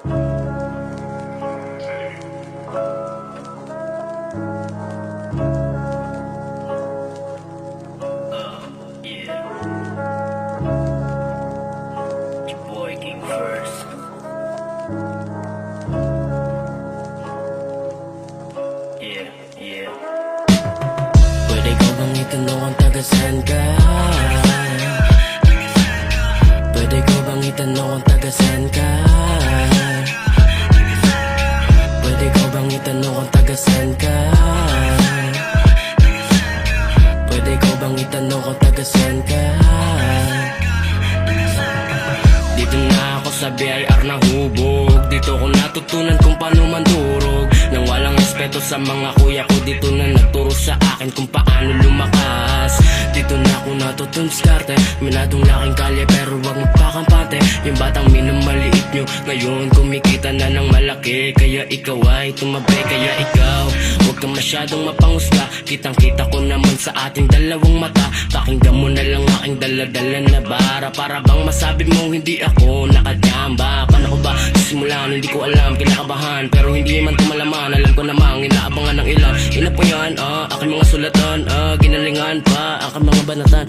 Pwede ko bang itanong kung taga-saan ka? Pwede ko bang itanong kung taga-saan ka? Pwede ko bang itanong kung taga-saan ka? Pwede ko bang itanong kung taga-saan ka? Dito na ako sa BIR na hubog. Dito ko natutunan kung paano mandurog. Nang walang respeto sa mga kuya ko, dito na nagturo sa akin kung paano lumakas. Dito na ako natutunan diskarte. Minadong laking kalye pero wag magpakampante. Yung batang minamaliit nyo ngayon kumikita na ng malaki. Kaya ikaw ay tumabi, kaya ikaw huwag ka masyadong mapangusga. Kitang kita ko naman sa ating dalawang mata. Pakinggan mo na lang aking daladala na bara. Para bang masabi mong hindi ako nakadamba. Paano ko ba sisimulan? Hindi ko alam, kinakabahan pero hindi man tumalaman. Alam ko namang inaabangan ng ilan. Ina po yan, aking mga sulatan, ginalingan pa aking mga banatan.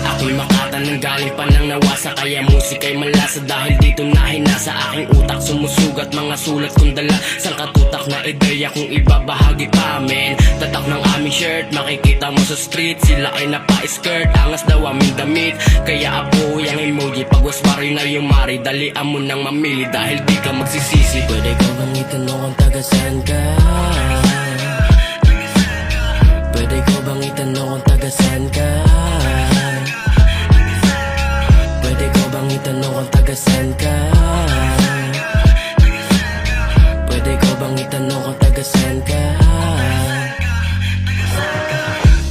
Ako'y makata nang galing pa ng nawasa. Kaya musika'y malasa dahil dito na hinasa aking utak. Sumusugat mga sulat kong dala sang katutak na ideya kung ibabahagi pa amin. Tatak ng aming shirt, makikita mo sa street. Sila ay napa-skirt, angas daw aming damit. Kaya apo yung emoji, pag waswari na yung mari. Dalian mo nang mamili dahil di ka magsisisi. Pwede ko bang itanong kung taga-saan ka? Pwede ko bang itanong kung taga-saan ka? Pwede ko bang itanong kung taga-saan ka? Pwede ko bang itanong kung taga-saan ka?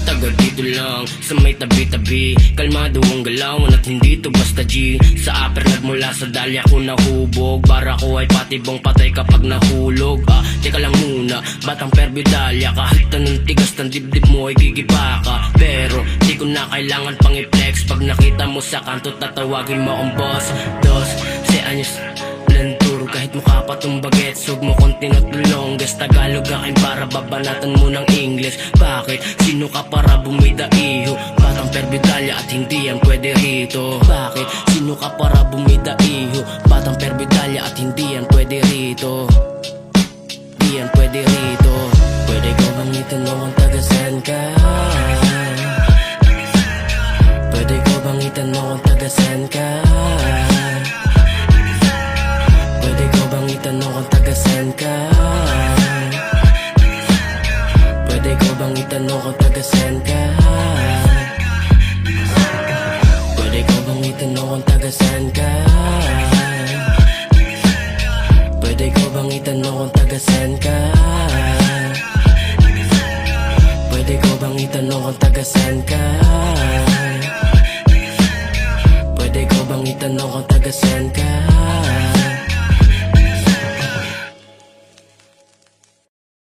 Taga dito lang, sa may tabi-tabi. Kalmado ang galawan at hindi to basta G. Sa upper nagmula sa dalya ko nahubog. Para ko ay patibong patay kapag nahulog. Teka lang muna, batang perbidalya. Kahit anong tigas ng dibdib mo ay gigiba ka. Pero di ko na kailangan pang i-flex. Pag nakita mo sa kanto tatawagin mo akong boss. Dos, si anyos lanturo kahit mukha pa tong bagets. Huwag mo kong tinutulong. Gas Tagalog akin para babanatan mo ng English. Bakit? Sino ka para bumida iho? Batang perbidalya at hindi yan pwede rito. Bakit? Sino ka para bumida iho? Batang perbidalya at hindi yan pwede rito. Di yan pwede rito. Pwede ko bang itanong kung taga-saan ka? Pwede ko bang itanong kung taga-saan ka? Pwede ko bang itanong kung taga-saan ka? Pwede ko bang itanong kung taga-saan ka? Pwede ko bang itanong kung taga-saan ka? Pwede ko bang itanong kung taga-saan ka? Pwede ko bang itanong kung taga-saan ka? Pwede ko bang itanong kung taga-saan ka?